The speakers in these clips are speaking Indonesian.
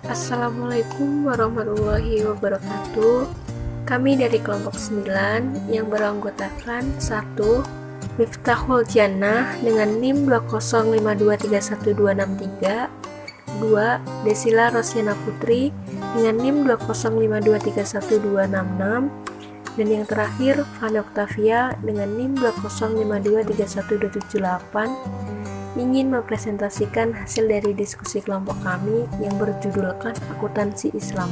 Assalamualaikum warahmatullahi wabarakatuh. Kami dari kelompok 9 yang beranggotakan 1. Miftahul Jannah dengan NIM 205231263, 2. Desila Rosyana Putri dengan NIM 205231266, dan yang terakhir Fana Octavia dengan NIM 205231278 ingin mempresentasikan hasil dari diskusi kelompok kami yang berjudulkan Akuntansi Islam.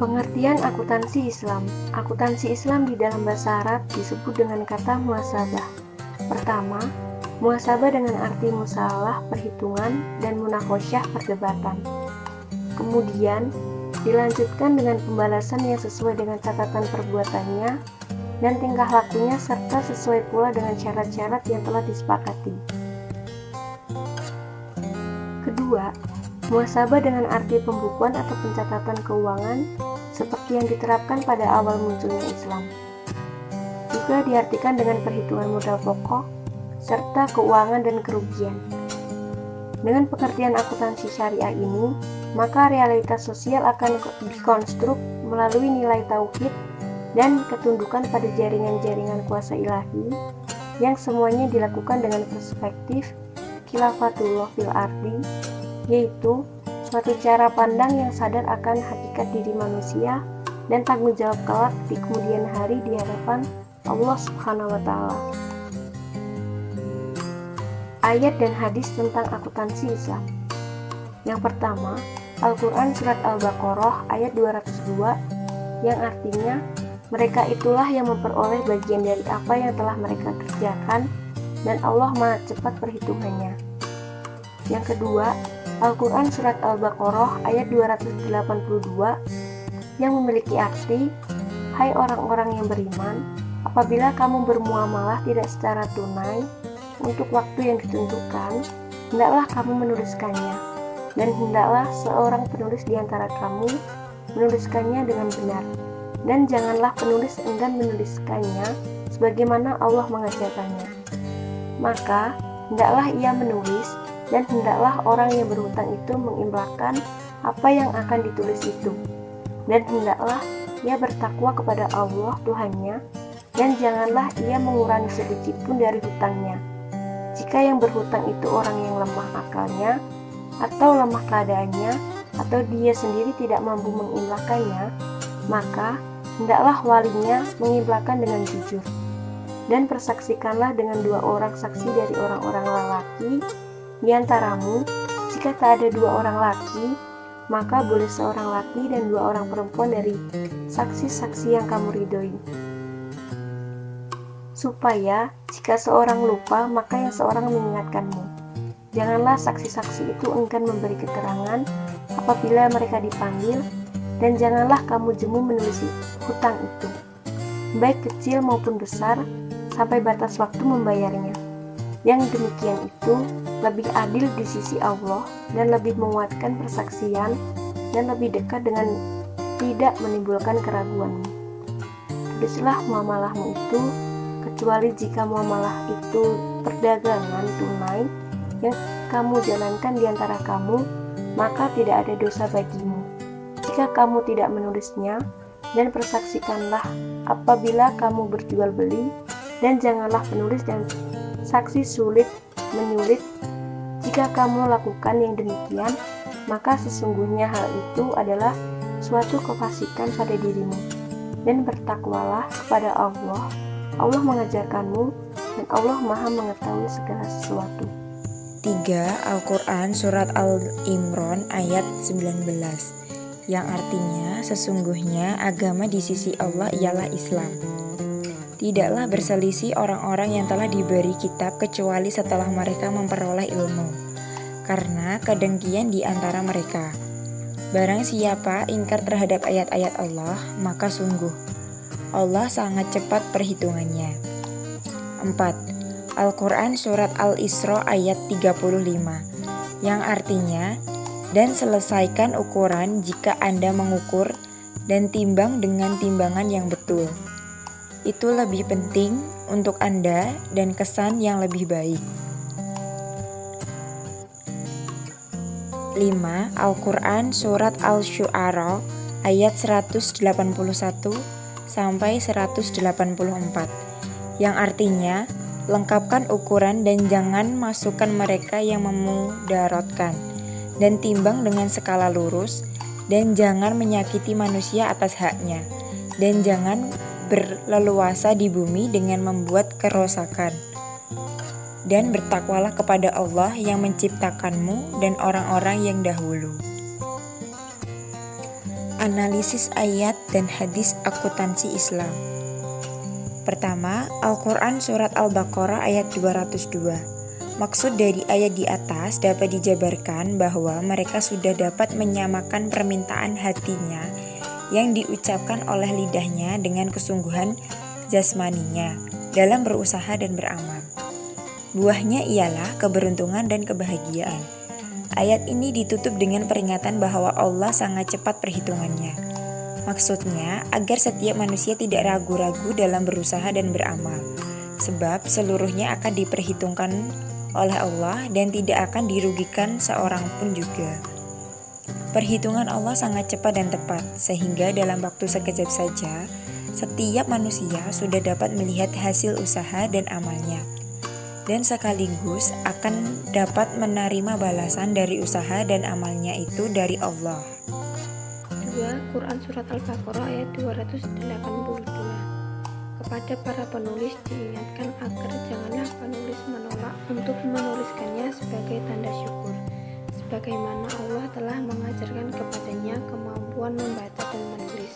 Pengertian akuntansi Islam. Akuntansi Islam di dalam bahasa Arab disebut dengan kata muhasabah. Pertama, muhasabah dengan arti musalah, perhitungan, dan munakosyah, perdebatan. Kemudian, dilanjutkan dengan pembalasan yang sesuai dengan catatan perbuatannya dan tingkah lakunya serta sesuai pula dengan syarat-syarat yang telah disepakati. Kedua, muhasabah dengan arti pembukuan atau pencatatan keuangan seperti yang diterapkan pada awal munculnya Islam. Juga diartikan dengan perhitungan modal pokok serta keuangan dan kerugian. Dengan pengertian akuntansi syariah ini, maka realitas sosial akan dikonstruk melalui nilai tauhid dan ketundukan pada jaringan-jaringan kuasa ilahi yang semuanya dilakukan dengan perspektif khilafatullah fil ardi, yaitu suatu cara pandang yang sadar akan hakikat diri manusia dan tanggung jawab kelak di kemudian hari di hadapan Allah Subhanahu wa Ta'ala. Ayat dan hadis tentang akuntansi Islam. Yang pertama, Al-Quran Surat Al-Baqarah ayat 202 yang artinya, mereka itulah yang memperoleh bagian dari apa yang telah mereka kerjakan dan Allah Maha cepat perhitungannya. Yang kedua, Al-Quran Surat Al-Baqarah ayat 282 yang memiliki arti, hai orang-orang yang beriman, apabila kamu bermuamalah tidak secara tunai untuk waktu yang ditentukan, hendaklah kamu menuliskannya, dan hendaklah seorang penulis di antara kamu menuliskannya dengan benar. Dan janganlah penulis enggan menuliskannya sebagaimana Allah mengajarkannya. Maka hendaklah ia menulis dan hendaklah orang yang berhutang itu mengimlakan apa yang akan ditulis itu. Dan hendaklah ia bertakwa kepada Allah Tuhannya dan janganlah ia mengurangi sedikit pun dari hutangnya. Jika yang berhutang itu orang yang lemah akalnya atau lemah keadaannya atau dia sendiri tidak mampu mengimlakannya, maka hendaklah walinya mengimlakan dengan jujur. Dan persaksikanlah dengan 2 orang saksi dari orang-orang lelaki di antaramu. Jika tak ada 2 orang laki, maka boleh seorang laki dan 2 orang perempuan dari saksi-saksi yang kamu ridhoi. Supaya jika seorang lupa, maka yang seorang mengingatkanmu. Janganlah saksi-saksi itu enggan memberi keterangan apabila mereka dipanggil, dan janganlah kamu jemu menulis hutang itu, baik kecil maupun besar, sampai batas waktu membayarnya. Yang demikian itu lebih adil di sisi Allah dan lebih menguatkan persaksian dan lebih dekat dengan tidak menimbulkan keraguanmu. Tulislah muamalahmu itu, kecuali jika muamalah itu perdagangan tunai yang kamu jalankan di antara kamu, maka tidak ada dosa bagimu. Jika kamu tidak menulisnya, dan persaksikanlah apabila kamu berjual beli, dan janganlah penulis dan saksi sulit menyulit. Jika kamu lakukan yang demikian, maka sesungguhnya hal itu adalah suatu kefasikan pada dirimu. Dan bertakwalah kepada Allah. Allah mengajarkanmu, dan Allah Maha mengetahui segala sesuatu. 3. Al-Quran Surat Al-Imran ayat 19 yang artinya sesungguhnya agama di sisi Allah ialah Islam. Tidaklah berselisih orang-orang yang telah diberi kitab kecuali setelah mereka memperoleh ilmu, karena kedengkian di antara mereka. Barang siapa ingkar terhadap ayat-ayat Allah, maka sungguh Allah sangat cepat perhitungannya. 4. Al-Quran Surat Al-Isra ayat 35 yang artinya, dan selesaikan ukuran jika Anda mengukur dan timbang dengan timbangan yang betul. Itu lebih penting untuk Anda dan kesan yang lebih baik. 5. Al-Quran Surat Al-Syu'ara ayat 181 sampai 184, yang artinya, lengkapkan ukuran dan jangan masukkan mereka yang memudaratkan, dan timbang dengan skala lurus, dan jangan menyakiti manusia atas haknya, dan jangan berleluasa di bumi dengan membuat kerusakan. Dan bertakwalah kepada Allah yang menciptakanmu dan orang-orang yang dahulu. Analisis ayat dan hadis akuntansi Islam. Pertama, Al-Quran Surat Al-Baqarah ayat 202. Maksud dari ayat di atas dapat dijabarkan bahwa mereka sudah dapat menyamakan permintaan hatinya yang diucapkan oleh lidahnya dengan kesungguhan jasmaninya dalam berusaha dan beramal. Buahnya ialah keberuntungan dan kebahagiaan. Ayat ini ditutup dengan peringatan bahwa Allah sangat cepat perhitungannya. Maksudnya, agar setiap manusia tidak ragu-ragu dalam berusaha dan beramal, sebab seluruhnya akan diperhitungkan oleh Allah dan tidak akan dirugikan seorang pun juga. Perhitungan Allah sangat cepat dan tepat, sehingga dalam waktu sekejap saja, setiap manusia sudah dapat melihat hasil usaha dan amalnya, dan sekaligus akan dapat menerima balasan dari usaha dan amalnya itu dari Allah. 2. Quran Surat Al-Baqarah ayat 282. Kepada para penulis diingatkan agar janganlah penulis menolak untuk menuliskannya sebagai tanda syukur, sebagaimana Allah telah mengajarkan kepadanya kemampuan membaca dan menulis.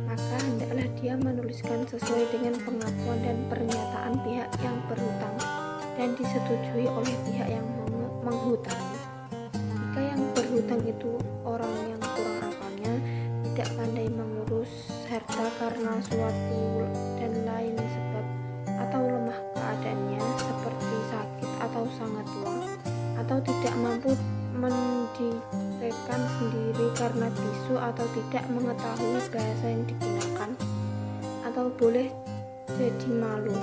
Maka hendaklah dia menuliskan sesuai dengan pengakuan dan pernyataan pihak yang berhutang dan disetujui oleh pihak yang menghutangi. Jika yang berhutang itu orang yang kurang akalnya, tidak pandai mengurus harta karena suatu dan lain sebab, atau lemah keadaannya seperti sakit atau sangat tua, atau tidak mampu mendiktekan sendiri karena bisu atau tidak mengetahui bahasa yang digunakan, atau boleh jadi malu,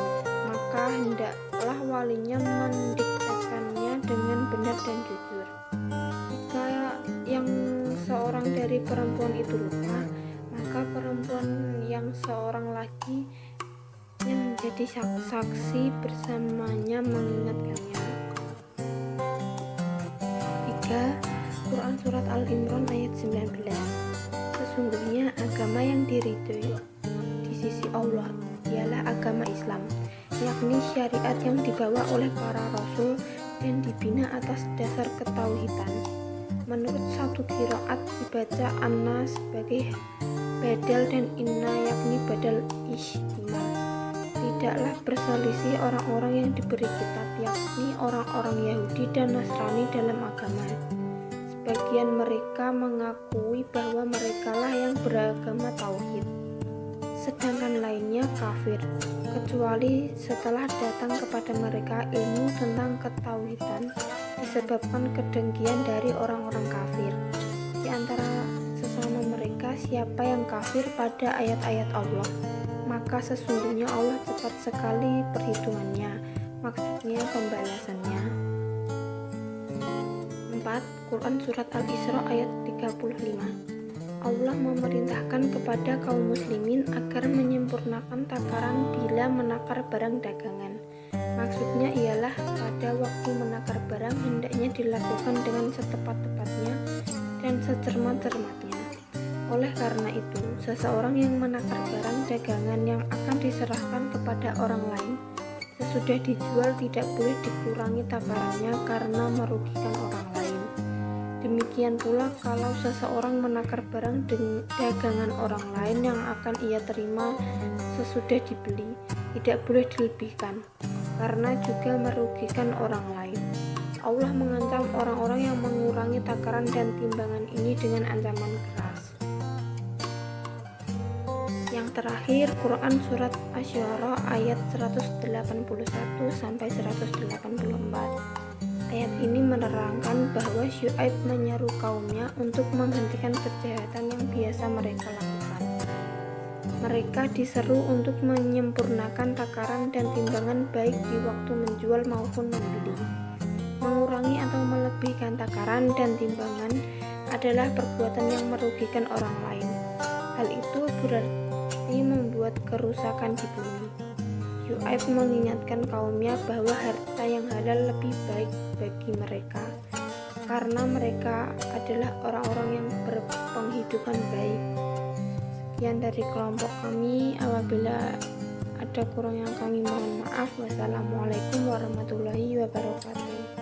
maka hendaklah walinya mendiktekannya dengan benar dan jujur. Jika yang seorang dari perempuan itu lupa, maka perempuan yang seorang lagi yang menjadi saksi bersamanya mengingatkannya. 3. Quran Surat Al-Imran ayat 19. Sesungguhnya agama yang diridhoi di sisi Allah ialah agama Islam, yakni syariat yang dibawa oleh para rasul dan dibina atas dasar ketauhidan. Menurut satu qiraat dibaca anna sebagai badal dan inna yakni badal ihtimal. Tidaklah berselisih orang-orang yang diberi kitab, yakni orang-orang Yahudi dan Nasrani dalam agama. Sebagian mereka mengakui bahwa merekalah yang beragama tauhid, sedangkan lainnya kafir, kecuali setelah datang kepada mereka ilmu tentang ketauhidan disebabkan kedengkian dari orang-orang kafir. Di antara sesama mereka siapa yang kafir pada ayat-ayat Allah, maka sesungguhnya Allah cepat sekali perhitungannya, maksudnya pembalasannya. 4. Quran Surat Al-Isra ayat 35. Allah memerintahkan kepada kaum muslimin agar menyempurnakan takaran bila menakar barang dagangan. Maksudnya ialah pada waktu menakar barang hendaknya dilakukan dengan setepat-tepatnya dan secermat-cermatnya. Oleh karena itu, seseorang yang menakar barang dagangan yang akan diserahkan kepada orang lain sesudah dijual tidak boleh dikurangi takarannya karena merugikan orang lain. Demikian pula kalau seseorang menakar barang dagangan orang lain yang akan ia terima sesudah dibeli, tidak boleh dilebihkan, karena juga merugikan orang lain. Allah mengancam orang-orang yang mengurangi takaran dan timbangan ini dengan ancaman keras. Yang terakhir, Quran Surat Asy-Syu'ara ayat 181 sampai 184. Ayat ini menerangkan bahwa Syuaib menyeru kaumnya untuk menghentikan kejahatan yang biasa mereka lakukan. Mereka diseru untuk menyempurnakan takaran dan timbangan baik di waktu menjual maupun membeli. mengurangi atau melebihkan takaran dan timbangan adalah perbuatan yang merugikan orang lain. Hal itu berarti membuat kerusakan di bumi. Syuaib mengingatkan kaumnya bahwa harta yang halal lebih baik bagi mereka, karena mereka adalah orang-orang yang berpenghidupan baik. Sekian dari kelompok kami. Apabila ada kurang yang kami mohon maaf. Wassalamualaikum warahmatullahi wabarakatuh.